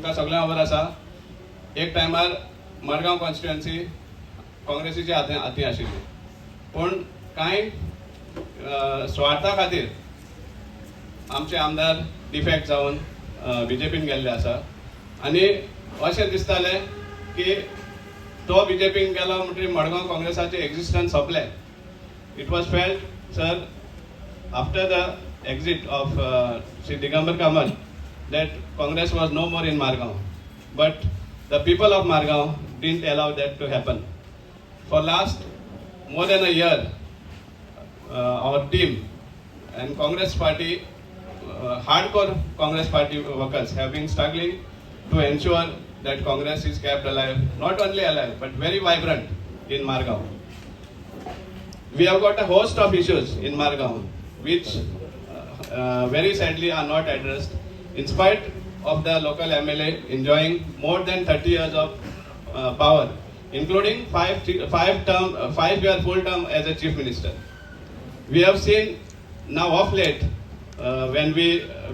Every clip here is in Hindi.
तुमकां सगळ्यांक खबर आसा एक टायमार मडगांव कॉन्स्टिट्युएन्सी काँग्रेसीच्या हाती आशिल्ली, पूण कांय स्वार्था खातीर आमचे आमदार डिफेक्ट जावन बीजेपीन गेल्ले आसा आनी अशें दिसतालें की तो बीजेपीन गेलो म्हणटरी मडगांव काँग्रेसाचें एक्झिस्टन्स सोंपलें. It was felt sir after the exit of Sri Digambar Kamal that Congress was no more in Margao, but the people of Margao didn't allow that to happen. For last more than a year, our team and Congress party, hardcore Congress party workers have been struggling to ensure that Congress is kept alive, not only alive but very vibrant in Margao. We have got a host of issues in Margao which very sadly are not addressed in spite of the local MLA enjoying more than 30 years of power, including 5-year full term as a chief minister. We have seen now of late when we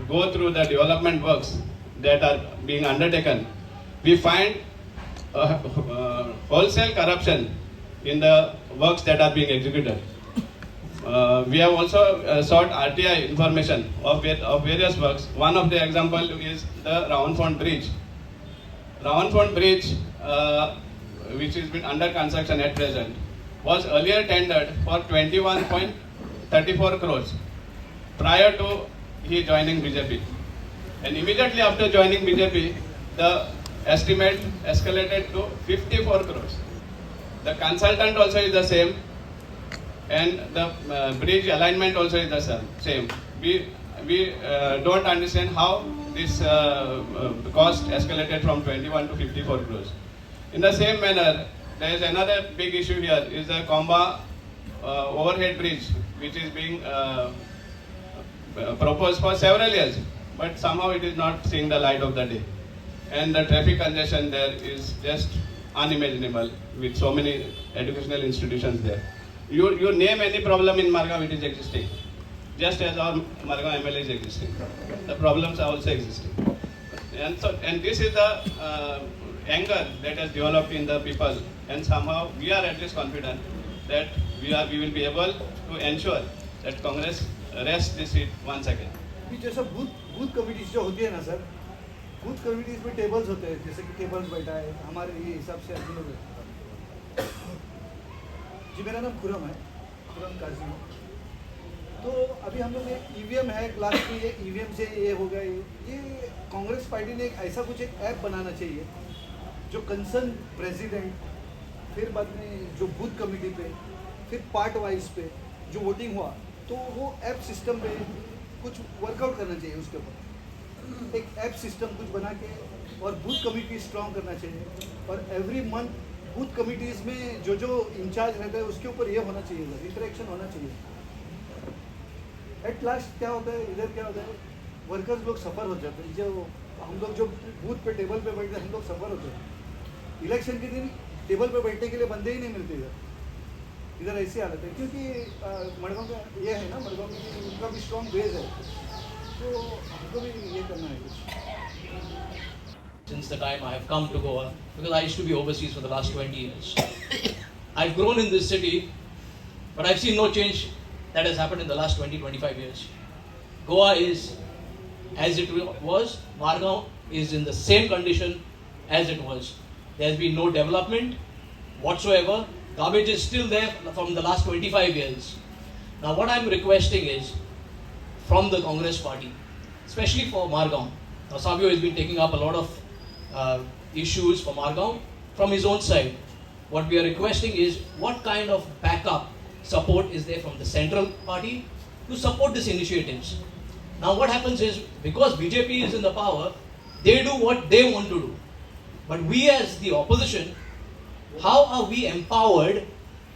go through the development works that are being undertaken, we find wholesale corruption in the works that are being executed. We have also sought RTI information of various works. One of the example is the Rawanfond Bridge. Rawanfond Bridge, which is been under construction at present, was earlier tendered for 21.34 crores prior to he joining BJP. And immediately after joining BJP, the estimate escalated to 54 crores. The consultant also is the same, and the bridge alignment also is the same. We don't understand how this cost escalated from 21 to 54 crores. In the same manner, there is another big issue here is the Komba overhead bridge, which is being proposed for several years, but somehow it is not seeing the light of the day. And the traffic congestion there is just unimaginable with so many educational institutions there. You name any problem in Margao, it is existing. Just as our Margao MLA is existing, the problems are also existing. And this is the anger that has developed in the people. And somehow we are at least confident that we will be able to ensure that Congress rests this seat once again. जैसा बूथ कमिटीज जो होती है ना सर, बूथ कमिटीज में टेबल्स होते हैं, जैसे कि टेबल्स बैठा है हमारे ये हिसाब से हम लोग। जी मेरा नाम खुरम है, खुरम काजी। तो अभी हम लोग एक ईवीएम है क्लास की, ये ईवीएम से ये हो गया। ये कांग्रेस पार्टी ने एक ऐसा कुछ एक ऐप बनाना चाहिए जो कंसर्न प्रेसिडेंट, फिर बाद में जो बूथ कमेटी पे, फिर पार्ट वाइज पे जो वोटिंग हुआ, तो वो ऐप सिस्टम पे कुछ वर्कआउट करना चाहिए। उसके ऊपर एक ऐप सिस्टम कुछ बना के और बूथ कमेटी स्ट्रॉन्ग करना चाहिए। और एवरी मंथ बूथ कमिटीज़ में जो इंचार्ज रहता है उसके ऊपर ये होना चाहिए, इंटरेक्शन होना चाहिए। एट लास्ट क्या होता है, इधर क्या होता है, वर्कर्स लोग सफ़र हो जाते हैं। जो हम लोग जो बूथ पे टेबल पे बैठते हैं, हम लोग सफ़र होते हैं। इलेक्शन के दिन टेबल पे बैठने के लिए बंदे ही नहीं मिलते इधर ऐसी हालत है। क्योंकि मडगांव का ये है ना, मडगांव में उनका भी स्ट्रॉन्ग बेस है, तो हमको भी ये करना है कुछ। Since the time I have come to Goa, because I used to be overseas for the last 20 years. I've grown in this city, but I've seen no change that has happened in the last 20-25 years. Goa is as it was, Margao is in the same condition as it was. There's been no development whatsoever. Garbage is still there from the last 25 years. Now what I'm requesting is from the Congress party, especially for Margao. Now Savio has been taking up a lot of issues for Margao from his own side. What we are requesting is what kind of backup support is there from the central party to support these initiatives. Now what happens is, because BJP is in the power, they do what they want to do. But we as the opposition, how are we empowered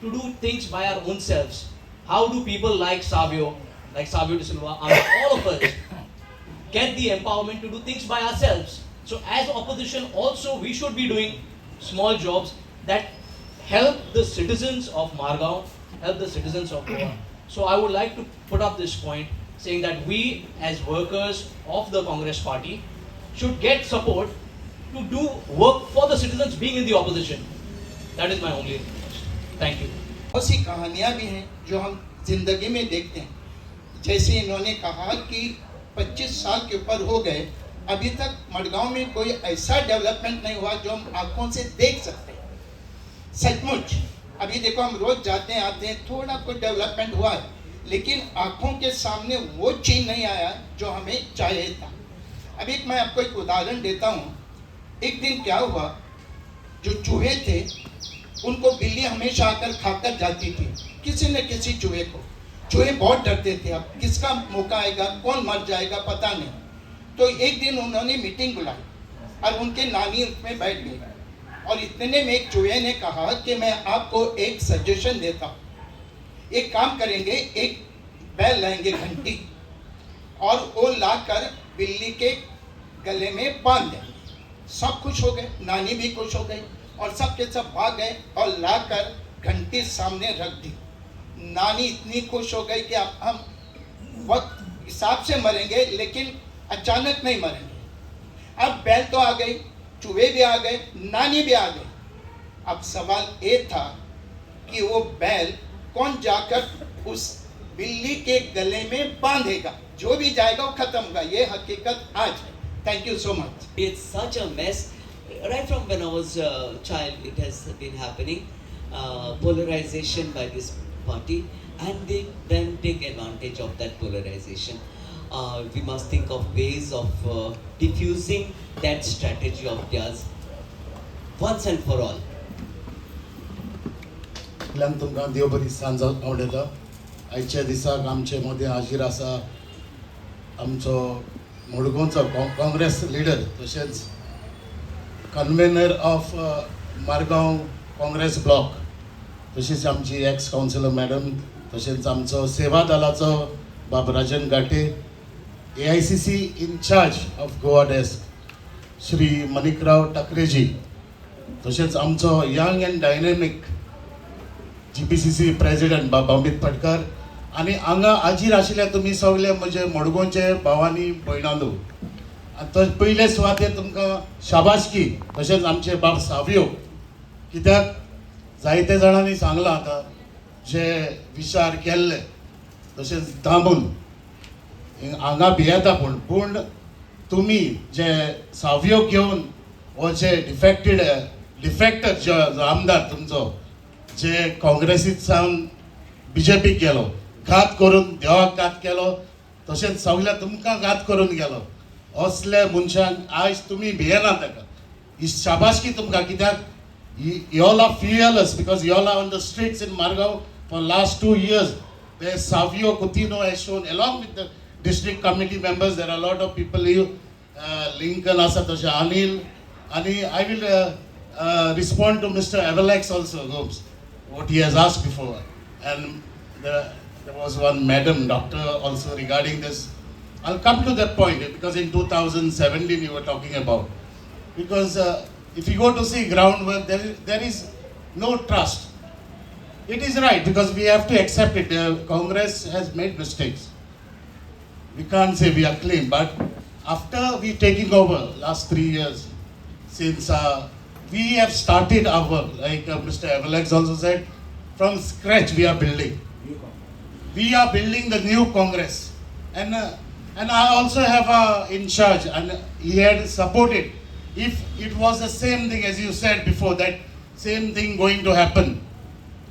to do things by our own selves? How do people like Savio De Silva, all of us, get the empowerment to do things by ourselves? So as opposition also, we should be doing small jobs that help the citizens of Margao, help the citizens of Goa. So I would like to put up this point saying that we as workers of the Congress party should get support to do work for the citizens being in the opposition. That is my only request. Thank you. बहुत सी कहानियाँ भी हैं जो हम जिंदगी में देखते हैं. जैसे इन्होंने कहा कि 25 साल के ऊपर हो गए, अभी तक मडगांव में कोई ऐसा डेवलपमेंट नहीं हुआ जो हम आंखों से देख सकते हैं. सचमुच अभी देखो, हम रोज जाते हैं आते हैं, थोड़ा कुछ डेवलपमेंट हुआ है, लेकिन आंखों के सामने वो चीज नहीं आया जो हमें चाहिए था. अभी मैं आपको एक उदाहरण देता हूँ. एक दिन क्या हुआ, जो चूहे थे उनको बिल्ली हमेशा आकर खाकर जाती थी, किसी न किसी चूहे को. चूहे बहुत डरते थे, अब किसका मौका आएगा, कौन मर जाएगा पता नहीं. तो एक दिन उन्होंने मीटिंग बुलाई और उनके नानी उसमें बैठ गई, और इतने में एक चूहे ने कहा कि मैं आपको एक सजेशन देता हूँ. एक काम करेंगे, एक बैल लाएंगे घंटी, और वो लाकर बिल्ली के गले में बांध देंगे. सब खुश हो गए, नानी भी खुश हो गई, और सब के सब भाग गए और लाकर घंटी सामने रख दी. नानी इतनी खुश हो गई कि अब हम वक्त हिसाब से मरेंगे, लेकिन अचानक नहीं मरेंगे. अब बैल तो आ गई, चूहे भी आ गए, नानी भी आ गई. अब सवाल ये था कि वो बैल कौन जाकर उस बिल्ली के गले में बांधेगा. जो भी जाएगा वो खत्म होगा. ये हकीकत आज है. Thank you so much. It's such a mess. Right from when I was a child, it has been happening. Polarization by this party, and they then take advantage of that polarization. We must think of ways of diffusing that strategy of theirs once and for all. सगळ्यांक तुमकां देव बरी सांज आवडटा. आयच्या दिसाक आमचे मदें हाजीर आसा आमचो मडगांवचो काँग्रेस लिडर, तशेंच convener of Margao Congress block, तशीच आमची एक्स कावन्सिलर मॅडम, तशेंच आमचो सेवा दलाचो Babrajan Ghate, AICC incharge of Goa desk Shri Manikrao Thakare ji, तशेंच आमचो young and dynamic GPCC president Baba Amit Patkar, आनी हांगा हाजीर आशिल्ले तुमी सगळे म्हजे मडगांवचे भावांनी भयणांदो. आनी पयले सुवातेर तुमकां शाबासकी, तशेंच आमचे बाब सावयो, कित्याक जायते जाणांनी सांगलां आतां जे विचार केल्ले तशेंच दामून हांगा भियेता. पूण तुमी जे सावयो घेवन हो जे डिफेक्टर जो आमदार तुमचो जे काँग्रेसींत सावन BJPक गेलो, घात करून देवाक घात केलो, तशेंच सगळ्या तुमकां घात करून गेलो, असले मनशांक आयज तुमी भियेना ताका. ही शाबासकी तुमकां, कित्याक you all are fearless because you all are on the streets in Margao for last 2 years. Where Savio Coutinho has shown, along with the district committee members, there are a lot of people here, Lincoln Asatosha Anil, Ani. I will respond to Mr. Avalex also, Gomes, what he has asked before. And there was one madam doctor also regarding this. I'll come to that point because in 2017 you were talking about. Because if you go to see groundwork, there is no trust. It is right because we have to accept it. Congress has made mistakes. We can't say we are clean, but after we taking over last 3 years, since we have started our work, like Mr. Avalex also said, from scratch we are building. We are building the new Congress, and I also have in charge, and he had supported. If it was the same thing as you said before, that same thing going to happen,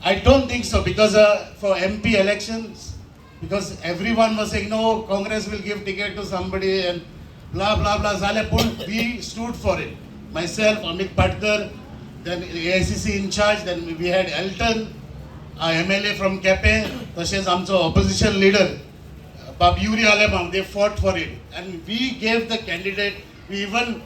I don't think so, because for MP elections, because everyone was saying no, Congress will give ticket to somebody and blah blah blah. We stood for it. Myself, Amit Patkar, then AICC in charge, then we had Elton, MLA from Kepe, Tashes Amso opposition leader, Baburi Alemam, they fought for it. And we gave the candidate, we even,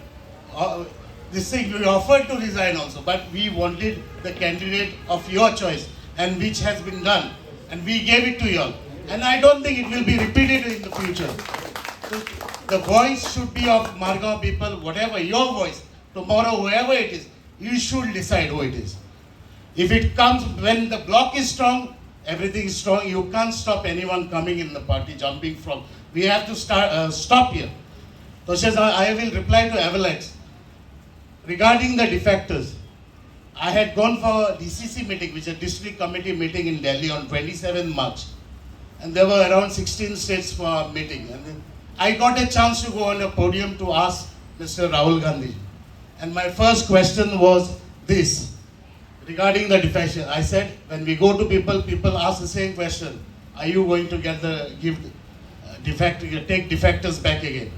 we offered to resign also, but we wanted the candidate of your choice, and which has been done. And we gave it to you all. And I don't think it will be repeated in the future. So the voice should be of Margao people, whatever your voice. Tomorrow, whoever it is, you should decide who it is. If it comes when the block is strong, everything is strong. You can't stop anyone coming in the party, jumping from. We have to stop here. So I will reply to Avalex. regarding the defectors, I had gone for a DCC meeting, which is a district committee meeting in Delhi on 27 March. And there were around 16 states for a meeting. And then I got a chance to go on a podium to ask Mr. Rahul Gandhi. And my first question was this, regarding the defection. I said, when we go to people, people ask the same question. Are you going to take defectors back again?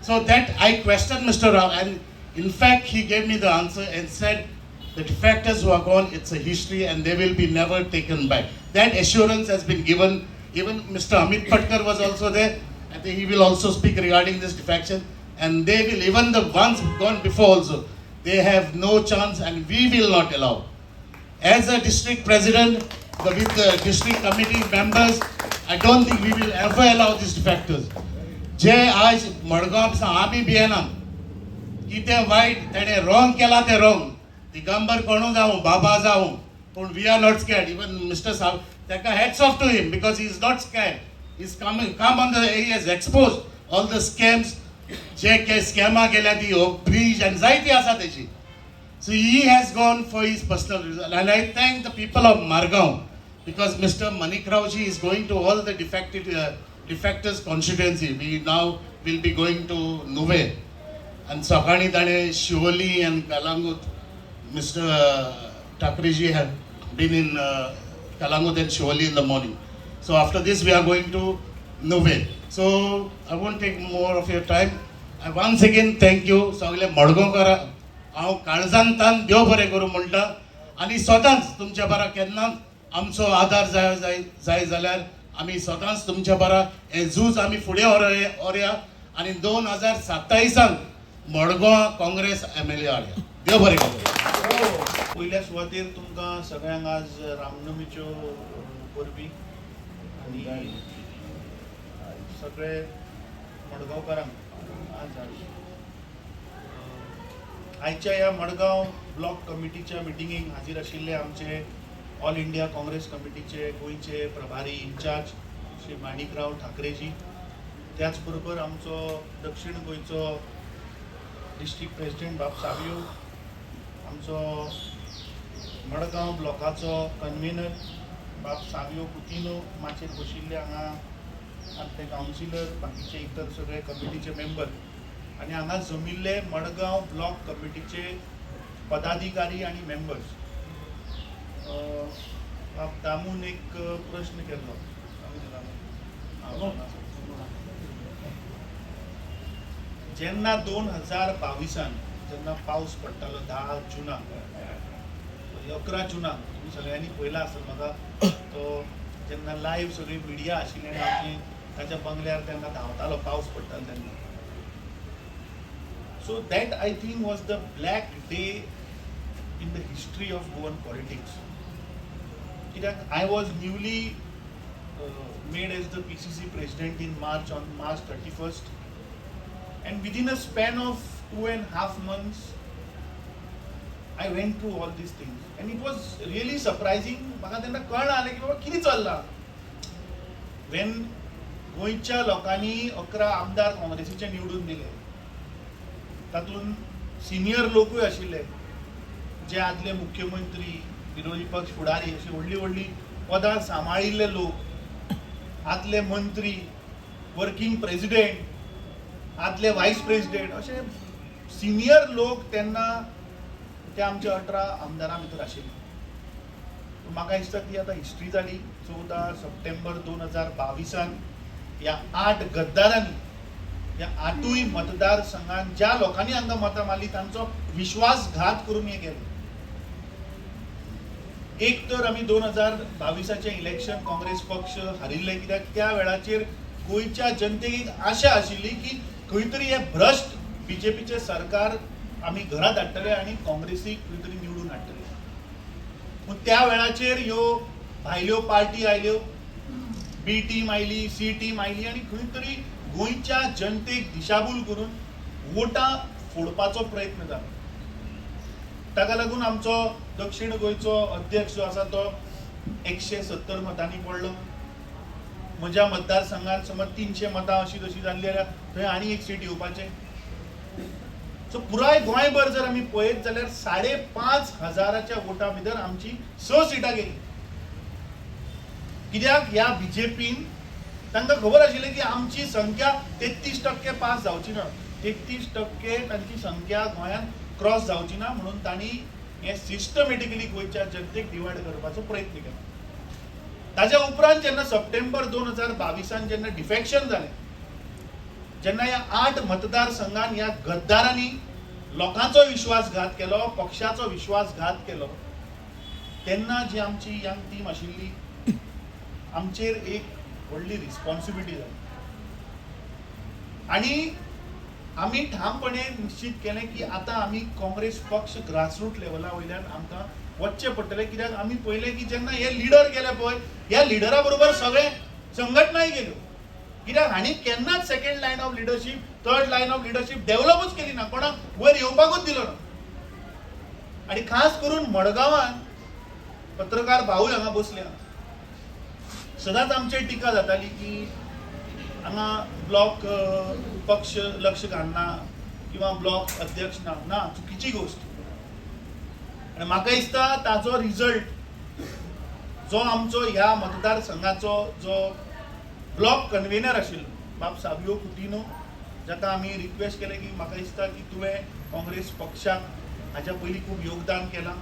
So that I questioned Mr. Rao, and in fact, he gave me the answer and said, the defectors who are gone, it's a history and they will be never taken back. That assurance has been given. Even Mr. Amit Patkar was also there. I think he will also speak regarding this defection. And they will, even the ones gone before also, they have no chance and we will not allow. As a district president, with the district committee members, I don't think we will ever allow these defectors. जे आज मडगांव आम्ही भियेना कितें वायट तेणे रॉंग केला ते रॉंग दिगंबर कोणू जावं बाबा जावं पूण we are not scared even mister साहब ताका heads off to him because he is not scared is come on the he has expose all the scams जे स्कॅमा केल्या ती ब्रीज एंड जायती आसा तेची so he has gone for his personal reason and I thank the people of Margao because mister Manik Rao ji is going to all the defectors constituency. We now will be going to Nuve and Sakani Tane, Shivoli and Kalangut. Mr. Takreji have been in Kalangut and Shivoli in the morning. So after this we are going to Nuve. So I won't take more of your time. I once again thank you. सगळे मडगांवकार हांव काळजांतान देव बरें करूं म्हणटा आनी स्वताच तुमच्या बरा केन्ना आमचो आदार जाय जाल्यार आमी स्वताच तुमच्या बरा हे झूज आमी फुडें व्हरया आनी 2027 मडगांव काँग्रेस MLA हाडया देव बरें करूं. पयल्या सुवातेर तुमकां सगळ्यांक आज रामनमीच्यो परबी आनी सगळे मडगांवकारांक आज आयच्या ह्या मडगांव ब्लॉक कमिटीच्या मिटिंगेक हाजीर आशिल्ले आमचे ऑल इंडिया काँग्रेस कमिटीचे गोंयचे प्रभारी इन्चार्ज श्री माणिकराव ठाकरेजी, त्याच बरोबर आमचो दक्षिण गोंयचो डिस्ट्रिक्ट प्रेसिडेंट बाब सावियो, आमचो मडगांव ब्लॉकाचो कन्व्हेनर बाब सावियो कुतिनो माचेर बशिल्ले हांगा आमचे कावन्सिलर, बाकीचे इतर सगळे कमिटीचे मेंबर आनी हांगा जमिल्ले मडगांव ब्लॉक कमिटीचे पदाधिकारी आनी मेंबर्स. दामून एक प्रश्न केलो जेन्ना 2022 जेन्ना पावस पडटालो 10 जुनाक 11 जुनाक तुम्ही सगळ्यांनी पळयला आसत म्हाका तो जेन्ना लायव्ह सगळी मिडिया आशिल्ली आनी आमची ताच्या बंगल्यार तेन्ना धांवतालो पावस पडटालो तेन्ना. So that I think was the black day in the history of Goan politics. कित्याक I was newly made as the PCC president in March on March 31st, and within a span of 2.5 months I went through all these things and it was really surprising. म्हाका तेन्ना कळना आलें की बाबा कितें चल्लां. when गोंयच्या लोकांनी 11 आमदार काँग्रेसीचे निवडून दिले, तातूंत सिनियर लोकूय आशिल्ले जे आदले मुख्यमंत्री, विरोधी पक्ष फुडारी अशी व्हडली पदां सांबाळिल्ले लोक, आदले मंत्री, वर्किंग प्रेसिडेंट, आदले वायस प्रेसिडेंट असे सिनियर लोक तेन्ना ते आमचे 18 आमदारां भितर आशिल्ले. म्हाका दिसता ती आतां हिस्ट्री जाली. 14 सप्टेंबर 2022 ह्या 8 गद्दारांनी ह्या 8 मतदारसंघांत ज्या लोकांनी हांगा मतां मारली तांचो विश्वासघात करून हे केलो. एक तर आमी 2022 इलेक्शन काँग्रेस पक्ष हारिल्ले कित्याक त्या वेळाचेर गोंयच्या जनतेक एक आशा आशिल्ली की खंय तरी हे भ्रश्ट बीजेपीचे सरकार आमी घरा धाडटले आनी काँग्रेसीक खंय तरी निवडून हाडटले. पूण त्या वेळाचेर ह्यो भायल्यो पार्टी आयल्यो, बी टीम आयली, सी टीम आयली आनी खंय तरी गोंयच्या जनतेक दिशाभूल करून वोटां फोडपाचो प्रयत्न जालो. ताका लागून आमचो दक्षिण गोंयचो अध्यक्ष जो आसा तो 170 मतांनी पडलो. म्हज्या मतदारसंघात समज 300 मतां अशी जशी जाल्ली जाल्यार थंय आनी एक सीट येवपाचें. सो पुराय गोंयभर जर आमी पळयत जाल्यार 5,500च्या वोटा भितर आमची 6 सिटां गेली. कित्याक ह्या बीजेपीन तांकां खबर आशिल्लें की आमची संख्या 33% पास जावची ना, 33% तांची संख्या गोंयांत क्रॉस जावची ना, म्हणून तांणी हे सिस्टमॅटिकली गोंयच्या जनतेक डिवायड करपाचो प्रयत्न केलो. ताच्या उपरांत जेन्ना सप्टेंबर 2022 जेन्ना डिफेक्शन जालें, जेन्ना ह्या 8 मतदारसंघांत ह्या गद्दारांनी लोकांचो विश्वासघात केलो, पक्षाचो विश्वासघात केलो, तेन्ना जी आमची यंग टीम आशिल्ली आमचेर एक व्हडली रिस्पॉन्सिबिलिटी जाली आनी आमी ठामपणे निश्चित केलें की आतां आमी काँग्रेस पक्ष ग्रासरूट लेवला वयल्यान आमकां वचचें पडटलें. कित्याक आमी पळयलें की जेन्ना हे लिडर गेले पळय, ह्या लिडरा बरोबर सगळे संघटनाय गेल्यो. कित्याक हांणी केन्नाच second line of leadership, third line of leadership डेव्हलपच केली ना, कोणाक वयर येवपाकूच दिलो ना. आनी खास करून मडगांवांत पत्रकार भाऊय हांगा बसले, सदांच आमचेर टिका जाताली की हांगा ब्लॉक पक्ष लक्ष घालना किंवा ब्लॉक अध्यक्ष ना, चुकीची गोष्ट. आनी म्हाका दिसता ताचो रिजल्ट जो आमचो ह्या मतदारसंघाचो जो ब्लॉक कन्व्हेनर आशिल्लो बाब साबियो कुटिनो, जाका आमी रिक्वेस्ट केलें की म्हाका दिसता की तुवें काँग्रेस पक्षाक हाच्या पयलीं खूब योगदान केलां,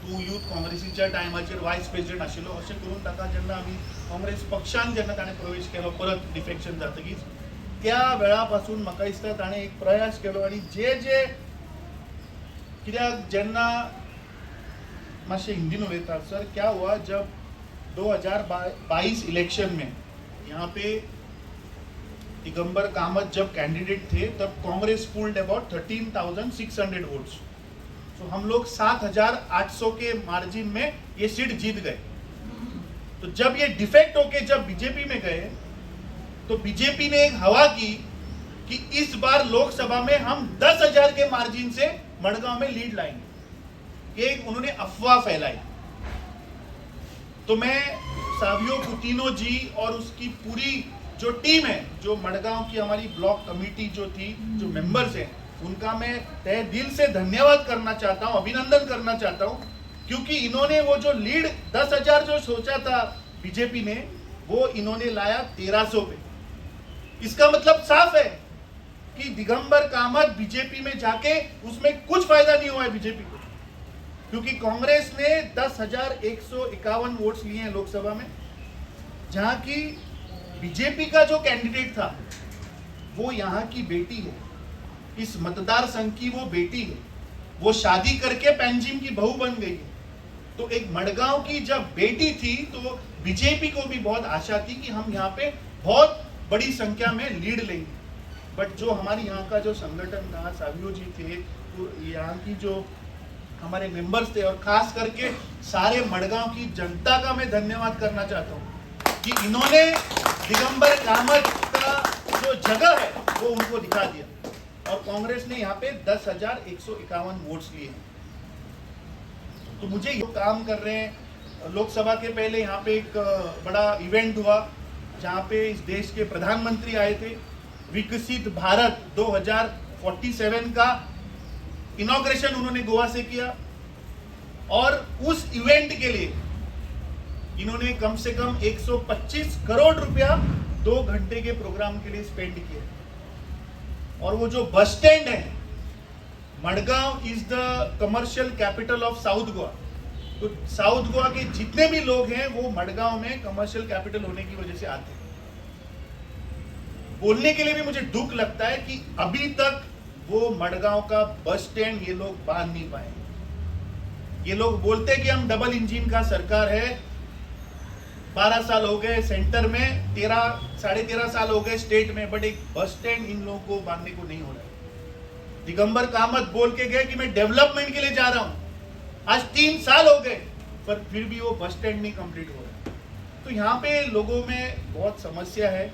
तूं यूथ काँग्रेसीच्या टायमाचेर वायस प्रेसिडेंट आशिल्लो, अशें करून ताका जेन्ना आमी काँग्रेस पक्षान जेन्ना ताणें प्रवेश केलो परत डिफेक्शन जातकीच, त्या वेळा पासून म्हाका दिसता ताणें एक प्रयास केलो. आनी जे कित्याक जेन्ना मातशें हिंदीन उलयता, सर क्या हुआ जब 2022 इलेक्शन में यहाँ पे दिगंबर कामत जब कैंडिडेट थे तब कांग्रेस पुल्ड अबाउट 13,600 वोट्स. तो हम लोग 7,800 के मार्जिन में ये सीट जीत गए. तो जब ये डिफेक्ट होके जब बीजेपी में गए तो बीजेपी ने एक हवा की कि इस बार लोकसभा में हम 10,000 के मार्जिन से मडगांव में लीड लाएंगे. ये उन्होंने अफवाह फैलाई. तो मैं साबियो कुटिनो जी और उसकी पूरी जो टीम है, जो मडगांव की हमारी ब्लॉक कमेटी जो थी, जो मेंबर्स हैं, उनका मैं तहे दिल से धन्यवाद करना चाहता हूं, अभिनंदन करना चाहता हूं, क्योंकि इन्होंने वो जो लीड 10,000 जो सोचा था बीजेपी ने, वो इन्होंने लाया 1300 पे. इसका मतलब साफ है कि दिगंबर कामत बीजेपी में जाके उसमें कुछ फायदा नहीं हुआ है बीजेपी को, क्योंकि कांग्रेस ने 10,151 वोट्स लिए हैं लोकसभा में, जहां की बीजेपी का जो कैंडिडेट था वो यहाँ की बेटी है, इस मतदार संघ की वो बेटी है, वो शादी करके पैंजिम की बहू बन गई है. तो एक मडगांव की जब बेटी थी तो बीजेपी को भी बहुत आशा थी कि हम यहाँ पे बहुत बड़ी संख्या में लीड लेंगे. बट जो हमारी यहाँ का जो संगठन था, साबियो जी थे, तो यहाँ की जो हमारे मेंबर्स थे, और खास करके सारे मडगांव की जनता का मैं धन्यवाद करना चाहता हूँ कि इन्होंने दिगंबर कामत का जो जगह है वो उनको दिखा दिया, और कांग्रेस ने यहाँ पे 10,151 वोट्स लिए. तो मुझे ये काम कर रहे हैं. लोकसभा के पहले यहाँ पे एक बड़ा इवेंट हुआ जहाँ पे इस देश के प्रधानमंत्री आए थे. विकसित भारत 2047 का इनॉग्रेशन उन्होंने गोवा से किया, और उस इवेंट के लिए इन्होंने कम से कम 125 करोड़ रुपया 2 घंटे के प्रोग्राम के लिए स्पेंड किया. और वो जो बस स्टैंड है, Madgaon is the commercial capital of south Goa. तो साउथ गोवा के जितने भी लोग हैं वो मडगांव में कमर्शियल कैपिटल होने की वजह से आते हैं. बोलने के लिए भी मुझे दुख लगता है कि अभी तक वो मडगांव का बस स्टैंड ये लोग बांध नहीं पाए. ये लोग बोलते हैं कि हम डबल इंजन का सरकार है, 12 साल हो गए सेंटर में, 13-13.5 साल हो गए स्टेट में, बट एक बस स्टैंड इन लोगों को बांधने को नहीं हो रहा है. दिगंबर कामत बोल के गए कि मैं डेवलपमेंट के लिए जा रहा हूं, आज 3 साल हो गए पर फिर भी वो बस स्टैंड नहीं कंप्लीट हो रहा. तो यहाँ पे लोगों में बहुत समस्या है,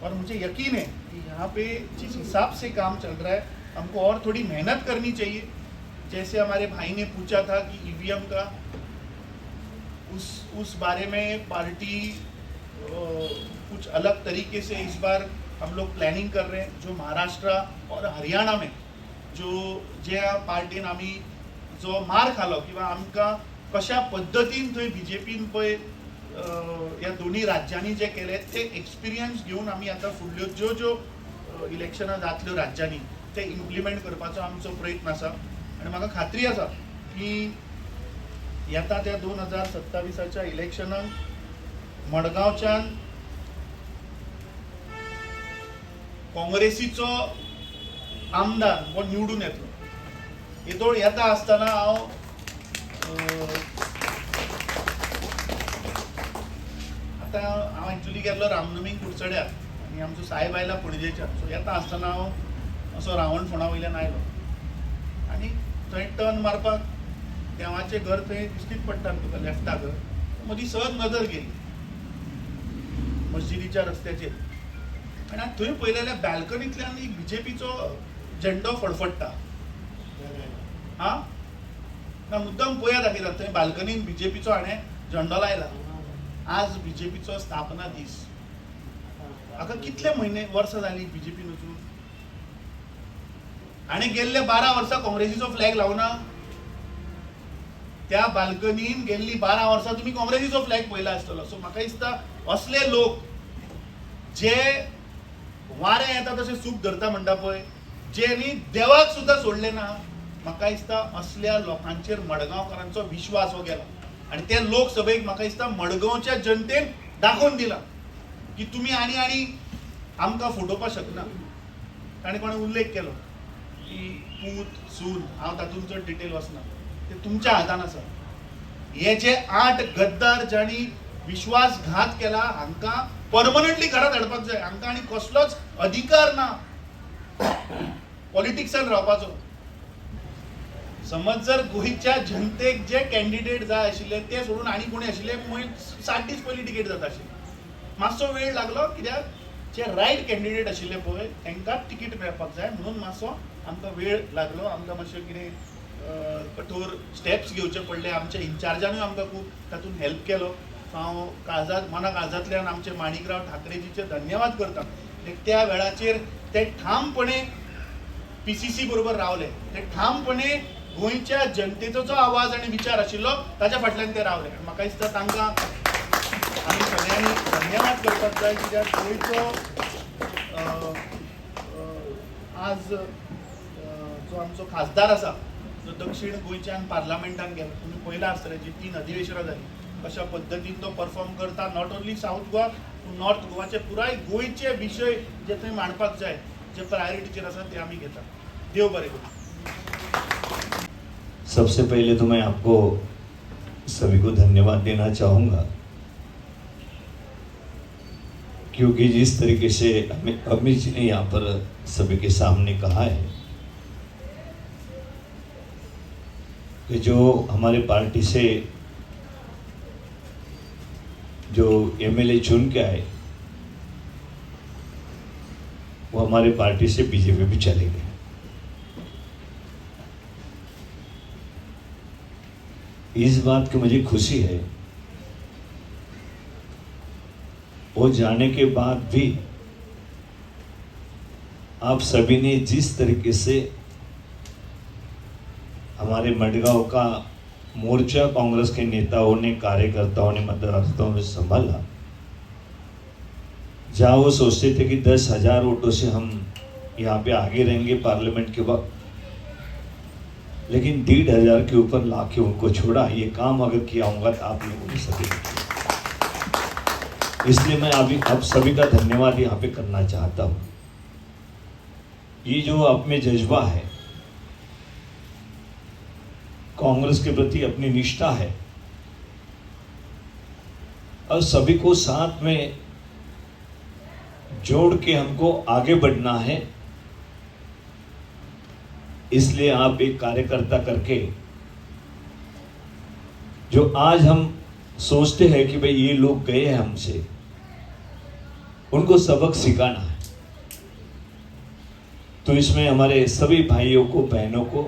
और मुझे यकीन है कि यहाँ पे जिस हिसाब से काम चल रहा है हमको और थोड़ी मेहनत करनी चाहिए. जैसे हमारे भाई ने पूछा था कि ईवीएम का, उस बारे में पार्टी कुछ अलग तरीके से इस बार हम लोग प्लानिंग कर रहे हैं. जो महाराष्ट्र और हरियाणा में ज्या पार्टीन आमी जो मार खालो किंवा आमकां कशा पद्दतीन थंय बीजेपीन पळय ह्या दोन्ही राज्यांनी जे केले ते एक्सपिरियन्स घेवन आमी आतां फुडल्यो ज्यो ज्यो इलेक्शनां जातल्यो राज्यांनी ते इम्प्लिमेंट करपाचो आमचो प्रयत्न आसा आनी म्हाका खात्री आसा की येता त्या 2027च्या इलेक्शनाक मडगांवच्यान काँग्रेसीचो आमदार हो निवडून येतलो. येदोळ येता आसतना हांव एक्चुअली गेल्लो रामनमीक कुडचड्यार आनी आमचो साहेब आयला पणजेच्यान. सो येता आसतना हांव असो रावण फोंडा वयल्यान आयलो आनी थंय टर्न मारपाक देवाचें घर थंय दिश्टीच पडटा तुका लेफ्टाक. म्हजी सहज नदर गेली मस्जिदीच्या रस्त्याचेर आनी हांवें थंय पळयलेल्या बॅल्कनींतल्यान एक बीजेपीचो झेंडो फडफडटा. हा ना मुद्दाम पळया दाखयता थंय बाल्कनीन बीजेपीचो हाणें झेंडो लायला. आज बीजेपीचो स्थापना दीस. हाका कितले म्हयने वर्सां जालीं बीजेपीन वचून. हाणें गेल्ले 12 वर्सां काँग्रेसीचो फ्लॅग लावना. त्या बाल्कनीन गेल्ली 12 वर्सां तुमी काँग्रेसीचो फ्लॅग पळयला आसतलो. सो म्हाका दिसता असले लोक जे वारें येता तशें सूप धरता म्हणटा पळय, जे न्ही देवाक सुद्दां सोडले ना, म्हाका दिसता असल्या लोकांचेर मडगांवकारांचो विश्वास हो गेला. आनी ते लोकसभेक म्हाका दिसता मडगांवच्या जनतेन दाखोवन दिला की तुमी आनी आमकां फटोवपाक शकना. ताणें कोणें उल्लेख केलो की पूत सून, हांव तातूंत चड डिटेल वचना, ते तुमच्या हातान आसा. हे जे 8 गद्दार जांणी विश्वासघात केला हांकां परमनंटली घरांत हाडपाक जाय. हांकां आनी कसलोच अधिकार ना पॉलिटिक्सान रावपाचो. समज जर गोंयच्या जनतेक जे कॅन्डिडेट जाय आशिल्ले ते सोडून आनी कोणी आशिल्ले 7 दीस पयलीं टिकेट जाता आशिल्ली. मातसो वेळ लागलो कित्याक जे रायट कॅन्डिडेट आशिल्ले पळय तांकांच टिकेट मेळपाक जाय म्हणून मातसो आमकां वेळ लागलो. आमकां मातशें कितें कठोर स्टेप्स घेवचे पडले. आमच्या इन्चार्जानूय आमकां खूब तातूंत हेल्प केलो. हांव मना काळजांतल्यान आमचे माणिकराव ठाकरेजीचे धन्यवाद करता. त्या वेळाचेर ते ठामपणे PCC बरोबर रावले. ते ठामपणे गोंयच्या जनतेचो जो आवाज आनी विचार आशिल्लो ताच्या फाटल्यान ते रावले. म्हाका दिसता तांकां आमी सगळ्यांनी धन्यवाद करपाक जाय कित्याक गोंयचो आज जो आमचो खासदार आसा जो दक्षिण गोंयच्यान पार्लमेंटान गेलो, तुमी पळयलां आसतलें जी 3 अधिवेशनां जालीं कशा पद्दतीन तो परफॉर्म करता. नॉट ओन्ली साऊथ गोवा पूण नॉर्थ गोवाचे पुराय गोंयचे विशय जे थंय मांडपाक जाय, जे प्रायोरिटीचेर आसा ते आमी घेता. देव बरें करूं. सबसे पहले तो मैं आपको सभी को धन्यवाद देना चाहूँगा क्योंकि जिस तरीके से अमित जी ने यहाँ पर सभी के सामने कहा है कि जो हमारे पार्टी से जो MLA चुन के आए वो हमारे पार्टी से बीजेपी भी चले गए. इस बात की मुझे खुशी है. वो जाने के बाद भी आप सभी ने जिस तरीके से हमारे मडगांव का मोर्चा कांग्रेस के नेताओं ने, कार्यकर्ताओं ने, मतदाताओं ने संभाला, जहाँ वो सोचते थे कि 10,000 वोटों से हम यहाँ पे आगे रहेंगे पार्लियामेंट के वक्त, लेकिन 1,500 के ऊपर लाके उनको छोड़ा. ये काम अगर किया होगा तो आप लोगों ने सभी किया. इसलिए मैं अभी आप सभी का धन्यवाद यहाँ पे करना चाहता हूँ. ये जो आप में जज्बा है, कांग्रेस के प्रति अपनी निष्ठा है और सभी को साथ में जोड़ के हमको आगे बढ़ना है. इसलिए आप एक कार्यकर्ता करके जो आज हम सोचते हैं कि भाई ये लोग गए हैं हमसे, उनको सबक सिखाना है. तो इसमें हमारे सभी भाइयों को, बहनों को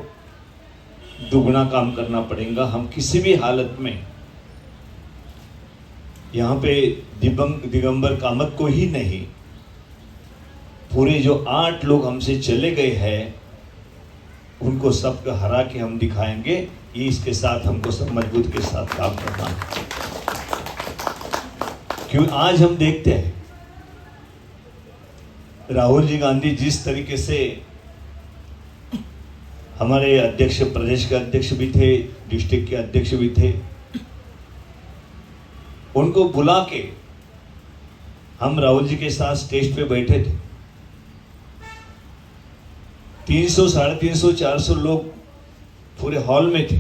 दुगना काम करना पड़ेगा. हम किसी भी हालत में यहाँ पे दिगंबर कामत को ही नहीं, पूरे जो 8 लोग हमसे चले गए हैं उनको सबको हरा के हम दिखाएंगे। ये इसके साथ हमको सब मजबूत के साथ काम करना है। क्यों आज हम देखते हैं राहुल जी गांधी जिस तरीके से हमारे अध्यक्ष, प्रदेश के अध्यक्ष भी थे, डिस्ट्रिक्ट के अध्यक्ष भी थे, उनको बुला के हम राहुल जी के साथ स्टेज पे बैठे थे। 300, 350, 400 लोग पूरे हॉल में थे।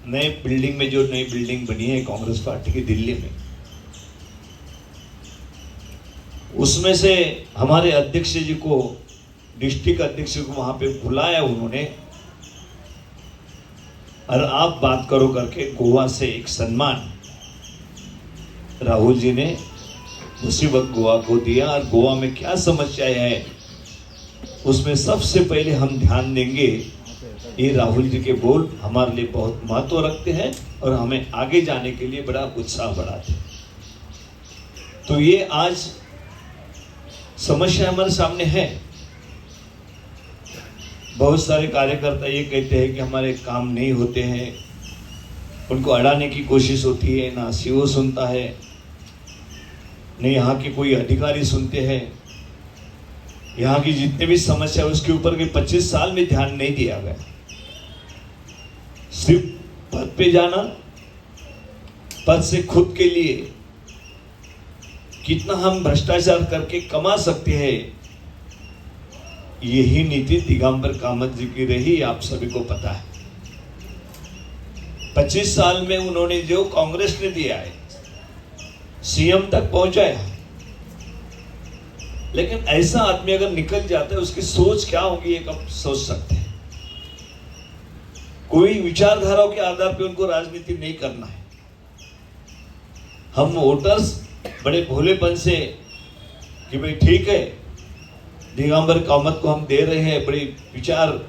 नए बिल्डिंग में, जो नई बिल्डिंग बनी है कांग्रेस पार्टी की दिल्ली में, उसमें से हमारे अध्यक्ष जी को, डिस्ट्रिक्ट अध्यक्ष को वहां पे बुलाया उन्होंने, और आप बात करो करके गोवा से एक सम्मान राहुल जी ने उसी वक्त गोवा को दिया। और गोवा में क्या समस्याएं है उसमें सबसे पहले हम ध्यान देंगे। ये राहुल जी के बोल हमारे लिए बहुत महत्व रखते हैं और हमें आगे जाने के लिए बड़ा उत्साह बढ़ाते हैं। तो ये आज समस्या हमारे सामने है। बहुत सारे कार्यकर्ता ये कहते हैं कि हमारे काम नहीं होते हैं, उनको अड़ाने की कोशिश होती है, ना सीओ सुनता है, नहीं यहाँ के कोई अधिकारी सुनते हैं। यहाँ की जितने भी समस्या है उसके ऊपर के 25 साल में ध्यान नहीं दिया गया। सिर्फ पद पे जाना, पद से खुद के लिए कितना हम भ्रष्टाचार करके कमा सकते हैं, यही नीति दिगंबर कामत जी की रही, आप सभी को पता है। 25 साल में उन्होंने जो कांग्रेस ने दिया है, सीएम तक पहुंचाया। लेकिन ऐसा आदमी अगर निकल जाता है उसकी सोच क्या होगी, एक आप सोच सकते हैं। कोई विचारधाराओं के आधार पे उनको राजनीति नहीं करना है। हम वोटर्स बड़े भोलेपन से कि भाई ठीक है, दिगंबर कामत को हम दे रहे हैं, बड़ी विचार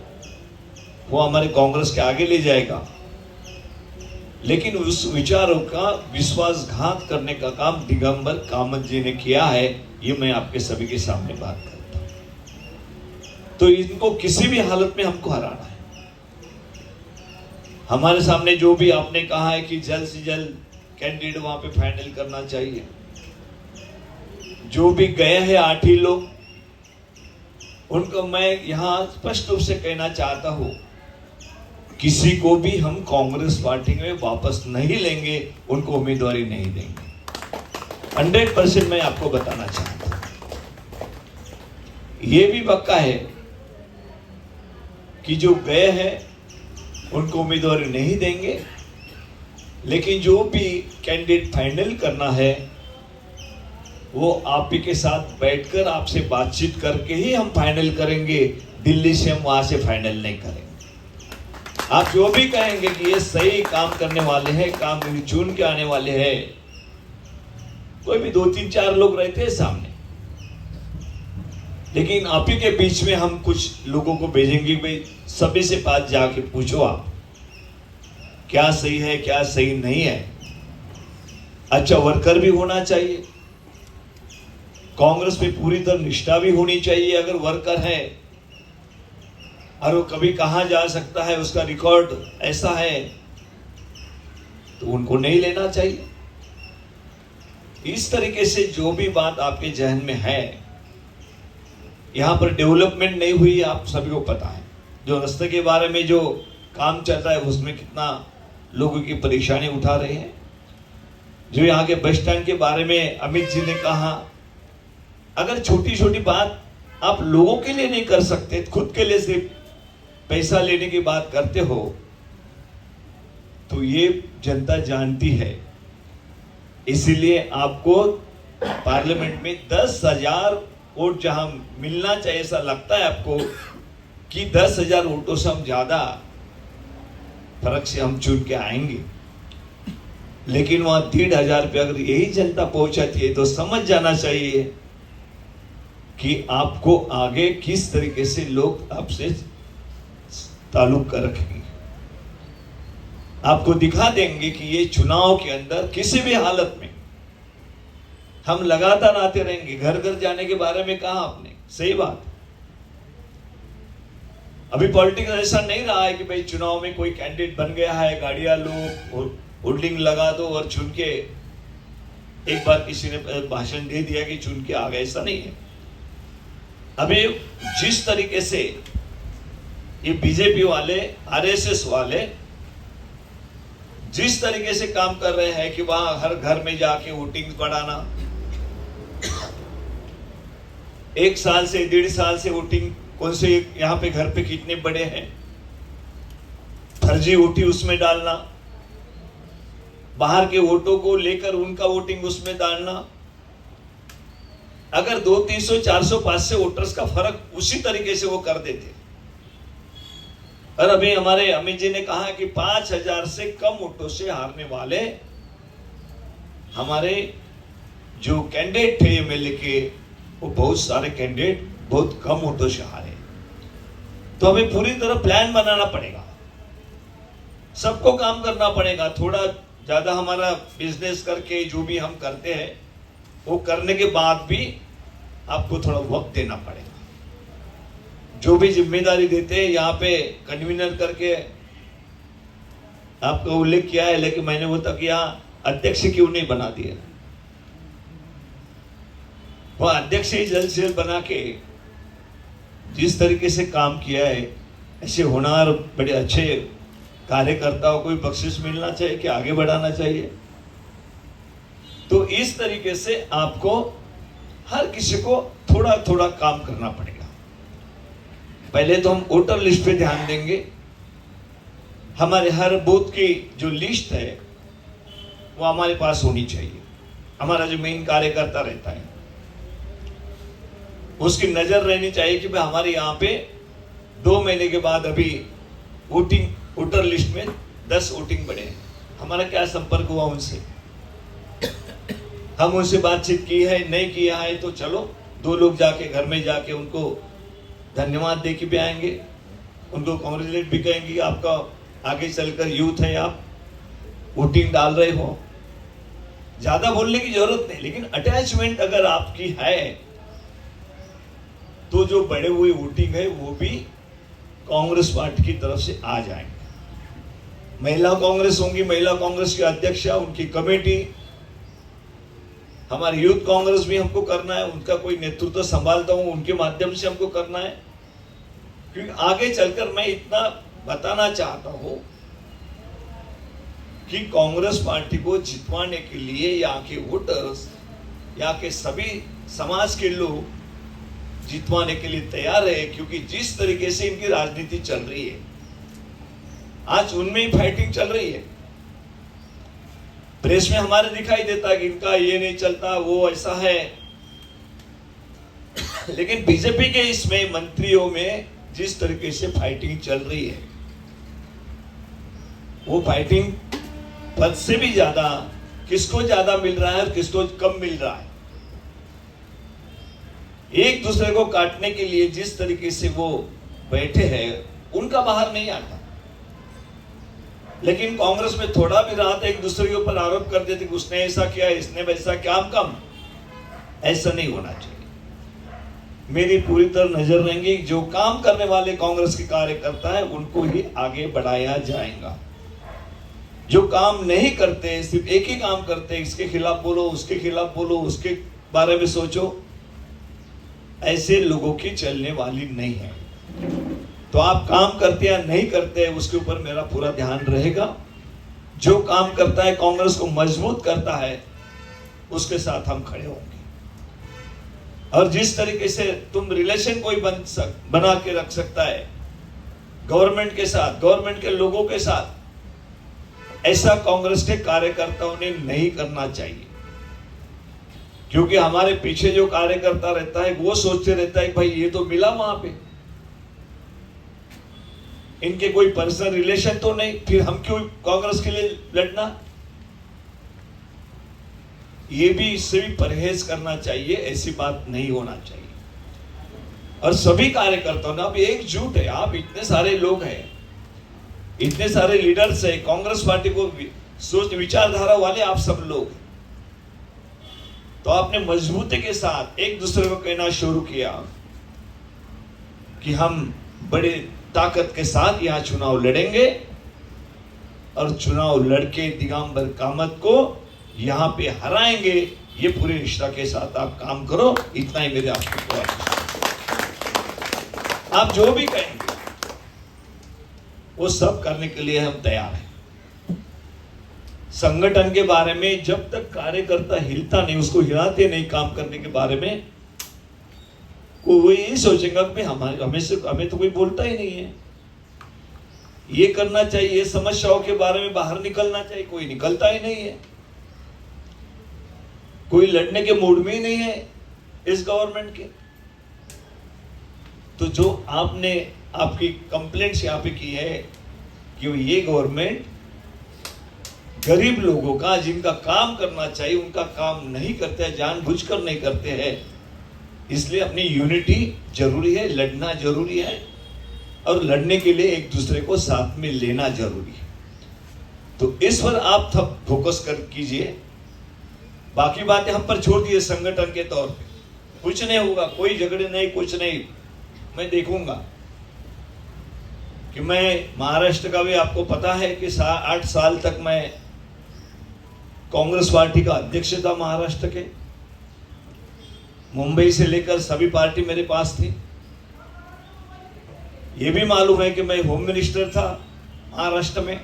वो हमारे कांग्रेस के आगे ले जाएगा, लेकिन उस विचारों का विश्वासघात करने का काम दिगंबर कामत जी ने किया है। ये मैं आपके सभी के सामने बात करता हूं। तो इनको किसी भी हालत में हमको हराना है। हमारे सामने जो भी आपने कहा है कि जल्द से जल्द कैंडिडेट वहां पे फाइनल करना चाहिए। जो भी गए हैं 8 ही लोग, उनको मैं यहां स्पष्ट रूप से कहना चाहता हूं, किसी को भी हम कांग्रेस पार्टी में वापस नहीं लेंगे, उनको उम्मीदवारी नहीं देंगे। 100% मैं आपको बताना चाहता हूं। ये भी पक्का है कि जो गए हैं उनको उम्मीदवारी नहीं देंगे, लेकिन जो भी कैंडिडेट फाइनल करना है वो आप ही के साथ बैठकर आपसे बातचीत करके ही हम फाइनल करेंगे। दिल्ली से हम वहां से फाइनल नहीं करेंगे। आप जो भी कहेंगे कि ये सही काम करने वाले हैं, काम चुन के आने वाले हैं, कोई भी 2, 3, 4 लोग रहते हैं सामने, लेकिन आप ही के बीच में हम कुछ लोगों को भेजेंगे, भाई सभी से बात जाके पूछो आप क्या सही है क्या सही नहीं है। अच्छा वर्कर भी होना चाहिए, कांग्रेस में पूरी तरह निष्ठा भी होनी चाहिए। अगर वर्कर है और वो कभी कहां जा सकता है, उसका रिकॉर्ड ऐसा है, तो उनको नहीं लेना चाहिए। इस तरीके से जो भी बात आपके जहन में है, यहां पर डेवलपमेंट नहीं हुई, आप सभी को पता है। जो रास्ते के बारे में जो काम चल रहा है उसमें कितना लोगों की परेशानी उठा रहे हैं। जो यहाँ के बस स्टैंड के बारे में अमित जी ने कहा, अगर छोटी छोटी बात आप लोगों के लिए नहीं कर सकते, खुद के लिए सिर्फ पैसा लेने की बात करते हो, तो ये जनता जानती है। इसीलिए आपको पार्लियामेंट में 10,000 वोट जहां मिलना चाहिए, ऐसा लगता है आपको कि 10,000 वोटों से हम ज्यादा फर्क से हम चुन के आएंगे, लेकिन वहां 1,500 पे अगर यही जनता पहुंचाती है तो समझ जाना चाहिए कि आपको आगे किस तरीके से लोग आपसे ताल्लुक रखेंगे। आपको दिखा देंगे कि ये चुनाव के अंदर किसी भी हालत में हम लगातार आते रहेंगे। घर घर जाने के बारे में कहा आपने, सही बात। अभी पॉलिटिक्स ऐसा नहीं रहा है कि भाई चुनाव में कोई कैंडिडेट बन गया है, गाड़ियां लो, होर्डिंग लगा दो और चुन के एक बार किसी ने भाषण दे दिया कि चुन के आ गए, ऐसा नहीं है। अभी जिस तरीके से ये बीजेपी वाले, आरएसएस वाले जिस तरीके से काम कर रहे हैं कि वहां हर घर में जाके वोटिंग बढ़ाना, 1 साल से 1.5 साल से वोटिंग कौन से यहाँ पे घर पे कितने बड़े हैं, फर्जी वोटी उसमें डालना, बाहर के वोटों को लेकर उनका वोटिंग उसमें डालना। अगर 200, 300, 400, 500 वोटर्स का फर्क उसी तरीके से वो कर देते। और अभी हमारे अमित जी ने कहा कि 5000 से कम वोटों से हारने वाले हमारे जो कैंडिडेट थे एमएलए के, वो बहुत सारे कैंडिडेट बहुत कम वोटों से हारे। तो हमें पूरी तरह प्लान बनाना पड़ेगा, सबको काम करना पड़ेगा। थोड़ा ज्यादा हमारा बिजनेस करके जो भी हम करते हैं वो करने के बाद भी आपको थोड़ा वक्त देना पड़ेगा। जो भी जिम्मेदारी देते हैं यहाँ पे कन्वीनर करके आपका उल्लेख किया है, लेकिन मैंने वो तक यहाँ अध्यक्ष क्यों नहीं बना दिया? वो अध्यक्ष ही जल्द से जल्द बना के जिस तरीके से काम किया है, ऐसे होनहार बड़े अच्छे कार्यकर्ताओं को भी बख्शिश मिलना चाहिए कि आगे बढ़ाना चाहिए। तो इस तरीके से आपको हर किसी को थोड़ा थोड़ा काम करना पड़ेगा। पहले तो हम वोटर लिस्ट पे ध्यान देंगे। हमारे हर बूथ की जो लिस्ट है वो हमारे पास होनी चाहिए। हमारा जो मेन कार्यकर्ता रहता है उसकी नजर रहनी चाहिए कि भाई हमारे यहाँ पे 2 महीने के बाद अभी वोटर लिस्ट में 10 वोटिंग बढ़े हैं। हमारा क्या संपर्क हुआ उनसे, हम उनसे बातचीत की है नहीं किया है, तो चलो 2 लोग जाके घर में जाके उनको धन्यवाद दे के भी आएंगे, उनको कॉन्ग्रेचुलेट भी कहेंगे। आपका आगे चलकर यूथ है, आप वोटिंग डाल रहे हो। ज्यादा बोलने की जरूरत नहीं, लेकिन अटैचमेंट अगर आपकी है तो जो बड़े हुए वोटिंग है वो भी कांग्रेस पार्टी की तरफ से आ जाएंगे। महिला कांग्रेस होंगी, महिला कांग्रेस के अध्यक्ष, उनकी कमेटी, हमारे यूथ कांग्रेस भी हमको करना है, उनका कोई नेतृत्व संभालता हूं, उनके माध्यम से हमको करना है। क्योंकि आगे चलकर मैं इतना बताना चाहता हूं कि कांग्रेस पार्टी को जितवाने के लिए यहाँ के वोटर्स, यहाँ के सभी समाज के लोग जितवाने के लिए तैयार है। क्योंकि जिस तरीके से इनकी राजनीति चल रही है, आज उनमें ही फाइटिंग चल रही है। प्रेस में हमारे दिखाई देता है कि इनका ये नहीं चलता, वो ऐसा है, लेकिन बीजेपी के इसमें मंत्रियों में जिस तरीके से फाइटिंग चल रही है, वो फाइटिंग पद से भी ज्यादा किसको ज्यादा मिल रहा है और किसको कम मिल रहा है। एक दूसरे को काटने के लिए जिस तरीके से वो बैठे हैं, उनका बाहर नहीं आता। लेकिन कांग्रेस में थोड़ा भी रहा था, एक दूसरे के ऊपर आरोप कर देते कि उसने ऐसा किया, इसने वैसा किया, कम ऐसा नहीं होना चाहिए। मेरी पूरी तरह नजर रहेंगी, जो काम करने वाले कांग्रेस के कार्यकर्ता है उनको ही आगे बढ़ाया जाएगा। जो काम नहीं करते, सिर्फ एक ही काम करते, इसके खिलाफ बोलो, उसके खिलाफ बोलो, उसके बारे में सोचो, ऐसे लोगों की चलने वाली नहीं है। तो आप काम करते या नहीं करते उसके ऊपर मेरा पूरा ध्यान रहेगा। जो काम करता है, कांग्रेस को मजबूत करता है, उसके साथ हम खड़े होंगे। और जिस तरीके से तुम रिलेशन कोई बना के रख सकता है गवर्नमेंट के साथ, गवर्नमेंट के लोगों के साथ, ऐसा कांग्रेस के कार्यकर्ताओं ने नहीं करना चाहिए। क्योंकि हमारे पीछे जो कार्यकर्ता रहता है वो सोचते रहता है भाई ये तो मिला वहां पे, इनके कोई पर्सनल रिलेशन तो नहीं, फिर हम क्यों कांग्रेस के लिए लड़ना। ये भी, इससे भी परहेज करना चाहिए, ऐसी बात नहीं होना चाहिए। और सभी कार्यकर्ताओं ने, अब एकजुट है, आप इतने सारे लोग हैं, इतने सारे लीडर्स हैं, कांग्रेस पार्टी को सोच विचारधारा वाले आप सब लोग, तो आपने मजबूती के साथ एक दूसरे को कहना शुरू किया कि हम बड़े ताकत के साथ यहाँ चुनाव लड़ेंगे और चुनाव लड़के दिगंबर कामत को यहाँ पे हराएंगे। ये पूरी निष्ठा के साथ आप काम करो, इतना ही मेरे आपको आप जो भी कहेंगे वो सब करने के लिए हम तैयार हैं। संगठन के बारे में जब तक कार्यकर्ता हिलता नहीं, उसको हिलाते नहीं काम करने के बारे में, कोई यही सोचेगा कि हमें तो कोई बोलता ही नहीं है। ये करना चाहिए, ये समस्याओं के बारे में बाहर निकलना चाहिए, कोई निकलता ही नहीं है। कोई लड़ने के मूड में ही नहीं है इस गवर्नमेंट के। तो जो आपने आपकी कंप्लेंट्स यहाँ पे की है कि ये गवर्नमेंट गरीब लोगों का, जिनका काम करना चाहिए उनका काम नहीं करते हैं, जानबूझकर नहीं करते हैं, इसलिए अपनी यूनिटी जरूरी है, लड़ना जरूरी है और लड़ने के लिए एक दूसरे को साथ में लेना जरूरी है। तो इस पर आप सब फोकस कर कीजिए, बाकी बातें हम पर छोड़ दिए। संगठन के तौर पे कुछ नहीं होगा, कोई झगड़े नहीं, कुछ नहीं। मैं देखूंगा कि मैं महाराष्ट्र का भी आपको पता है कि 8 साल तक मैं कांग्रेस पार्टी का अध्यक्ष था महाराष्ट्र के। मुंबई से लेकर सभी पार्टी मेरे पास थी। ये भी मालूम है कि मैं होम मिनिस्टर था महाराष्ट्र में,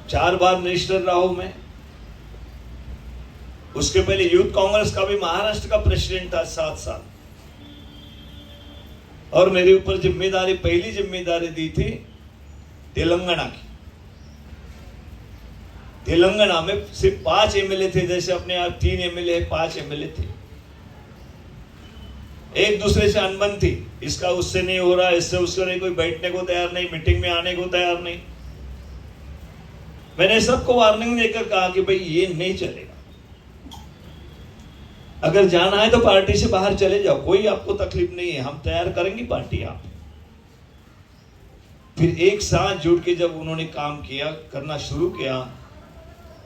4 बार मिनिस्टर रहा हूं मैं। उसके पहले यूथ कांग्रेस का भी महाराष्ट्र का प्रेसिडेंट था 7 साल। और मेरे ऊपर जिम्मेदारी, पहली जिम्मेदारी दी थी तेलंगाना की। तेलंगाना में सिर्फ 5 एमएलए थे, जैसे अपने आप 3 एमएलए है, 5 एमएलए थे। एक दूसरे से अनबन थी, इसका उससे नहीं हो रहा, इससे उससे नहीं, कोई बैठने को तैयार नहीं, मीटिंग में आने को तैयार नहीं। मैंने सबको वार्निंग देकर कहा कि भाई ये नहीं चलेगा, अगर जाना है तो पार्टी से बाहर चले जाओ, कोई आपको तकलीफ नहीं है, हम तैयार करेंगे पार्टी आप। फिर एक साथ जुट के जब उन्होंने काम किया, करना शुरू किया,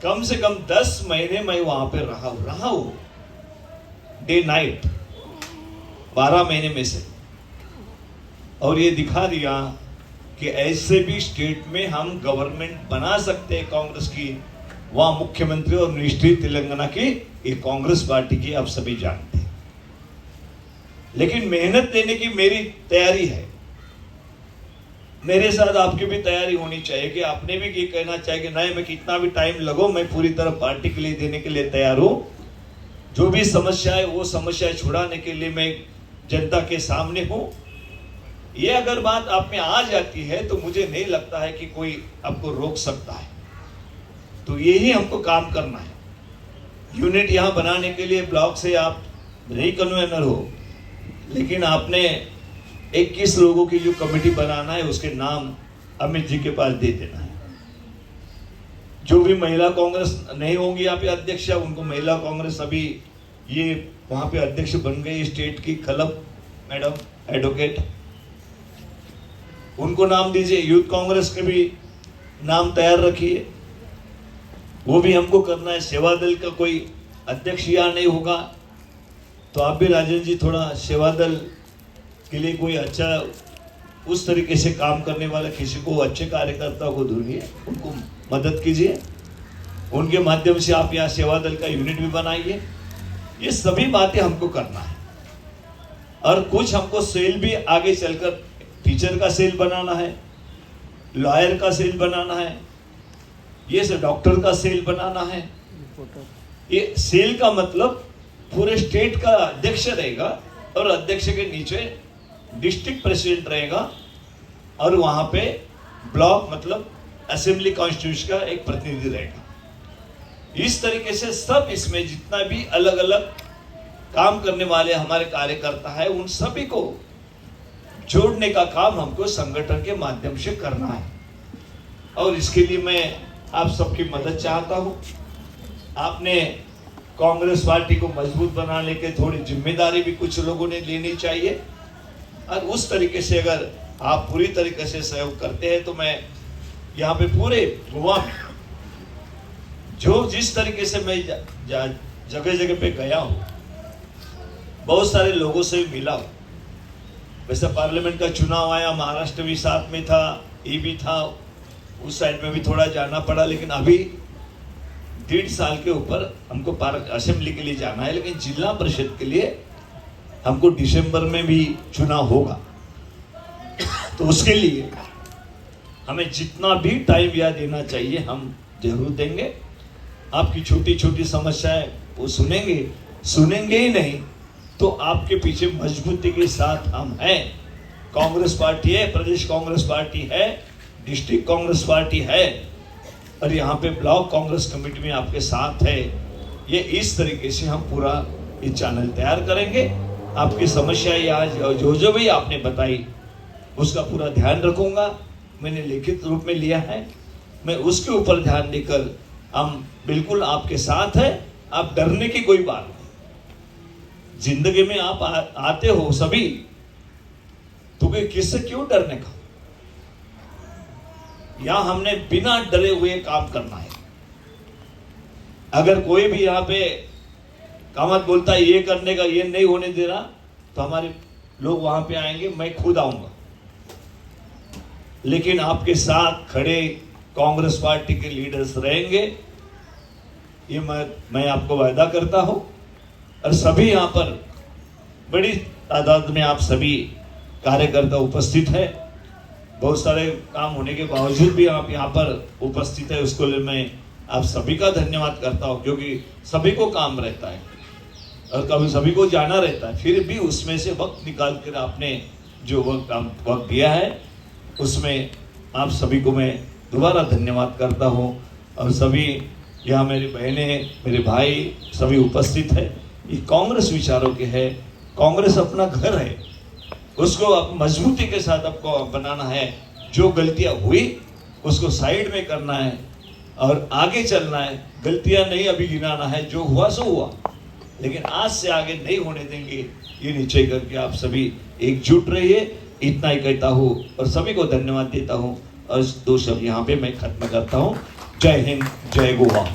कम से कम 10 महीने मैं वहां पे रहा हूं, डे नाइट 12 महीने में से। और ये दिखा दिया कि ऐसे भी स्टेट में हम गवर्नमेंट बना सकते हैं कांग्रेस की। वहां मुख्यमंत्री और मिनिस्ट्री तेलंगाना की ये कांग्रेस पार्टी की, आप सभी जानते हैं। लेकिन मेहनत देने की मेरी तैयारी है, मेरे साथ आपकी भी तैयारी होनी चाहिए कि आपने भी ये कहना चाहिए कि नहीं, मैं कितना भी टाइम लगो मैं पूरी तरह पार्टी के लिए देने के लिए तैयार हूं। जो भी समस्या है वो समस्या छुड़ाने के लिए मैं जनता के सामने हूं। ये अगर बात आप में आ जाती है तो मुझे नहीं लगता है कि कोई आपको रोक सकता है। तो यही हमको काम करना है। यूनिट यहाँ बनाने के लिए ब्लॉक से आप नहीं कन्वेनर हो, लेकिन आपने 21 लोगों की जो कमेटी बनाना है उसके नाम अमित जी के पास दे देना है। जो भी महिला कांग्रेस नहीं होंगी यहाँ पे अध्यक्ष, उनको महिला कांग्रेस अभी ये वहां पे अध्यक्ष बन गई स्टेट की, खलब मैडम एडवोकेट, उनको नाम दीजिए। यूथ कांग्रेस के भी नाम तैयार रखिए, वो भी हमको करना है। सेवा दल का कोई अध्यक्ष यहाँ नहीं होगा तो आप भी राजेंद्र जी थोड़ा सेवा दल के लिए कोई अच्छा उस तरीके से काम करने वाला किसी को, अच्छे कार्यकर्ता को ढूंढिए, उनको मदद कीजिए, उनके माध्यम से आप यहाँ सेवा दल का यूनिट भी बनाइए। ये सभी बातें हमको करना है। और कुछ हमको सेल भी आगे चलकर, टीचर का सेल बनाना है, लॉयर का सेल बनाना है, ये सब डॉक्टर का सेल बनाना है। ये सेल का मतलब पूरे स्टेट का अध्यक्ष रहेगा और अध्यक्ष के नीचे डिस्ट्रिक्ट प्रेसिडेंट रहेगा और वहां पे ब्लॉक मतलब असेंबली कॉन्स्टिट्यूशन का एक प्रतिनिधि रहेगा। इस तरीके से सब इसमें जितना भी अलग अलग काम करने वाले हमारे कार्यकर्ता है उन सभी को जोड़ने का काम हमको संगठन के माध्यम से करना है। और इसके लिए मैं आप सबकी मदद चाहता हूं। आपने कांग्रेस पार्टी को मजबूत बनाने के थोड़ी जिम्मेदारी भी कुछ लोगों ने लेनी चाहिए और उस तरीके से अगर आप पूरी तरीके से सहयोग करते हैं तो मैं यहाँ पे पूरे गोवा में जो जिस तरीके से मैं जगह जगह पे गया हूँ, बहुत सारे लोगों से मिला हूँ, वैसे पार्लियामेंट का चुनाव आया, महाराष्ट्र भी साथ में था, ये भी था, उस साइड में भी थोड़ा जाना पड़ा, लेकिन अभी 1.5 साल के ऊपर हमको असेंबली के लिए जाना है, लेकिन जिला परिषद के लिए हमको दिसंबर में भी चुनाव होगा। तो उसके लिए हमें जितना भी टाइम यह देना चाहिए हम जरूर देंगे। आपकी छोटी छोटी समस्याएं वो सुनेंगे ही नहीं तो आपके पीछे मजबूती के साथ हम हैं। कांग्रेस पार्टी है, प्रदेश कांग्रेस पार्टी है, डिस्ट्रिक्ट कांग्रेस पार्टी है, और यहाँ पे ब्लॉक कांग्रेस कमेटी में आपके साथ है। ये इस तरीके से हम पूरा ये चैनल तैयार करेंगे। आपकी समस्याएं आज जो भी आपने बताई उसका पूरा ध्यान रखूंगा। मैंने लिखित रूप में लिया है, मैं उसके ऊपर ध्यान देकर हम बिल्कुल आपके साथ हैं। आप डरने की कोई बात नहीं। जिंदगी में आप आते हो सभी, तो किससे क्यों डरने का? यहां हमने बिना डरे हुए काम करना है। अगर कोई भी यहाँ पे कामत बोलता है ये करने का, ये नहीं होने दे रहा, तो हमारे लोग वहां पे आएंगे, मैं खुद आऊंगा। लेकिन आपके साथ खड़े कांग्रेस पार्टी के लीडर्स रहेंगे, ये मैं आपको वायदा करता हूं। और सभी यहाँ पर बड़ी तादाद में आप सभी कार्यकर्ता उपस्थित है। बहुत सारे काम होने के बावजूद भी आप यहाँ पर उपस्थित है, उसको लिए मैं आप सभी का धन्यवाद करता हूँ, क्योंकि सभी को काम रहता है और कभी सभी को जाना रहता है, फिर भी उसमें से वक्त निकाल कर आपने जो वक्त दिया है उसमें आप सभी को मैं दोबारा धन्यवाद करता हूँ। और सभी यहाँ मेरी बहनें, मेरे भाई सभी उपस्थित है। ये कांग्रेस विचारों के है, कांग्रेस अपना घर है, उसको आप मजबूती के साथ आपको बनाना है। जो गलतियां हुई उसको साइड में करना है और आगे चलना है। गलतियां नहीं अभी गिनाना है, जो हुआ सो हुआ, लेकिन आज से आगे नहीं होने देंगे। ये निश्चय करके आप सभी एकजुट रहिए। इतना ही कहता हूँ और सभी को धन्यवाद देता हूँ और 2 शब्द यहाँ पे मैं खत्म करता हूँ। जय हिंद, जय गोवा।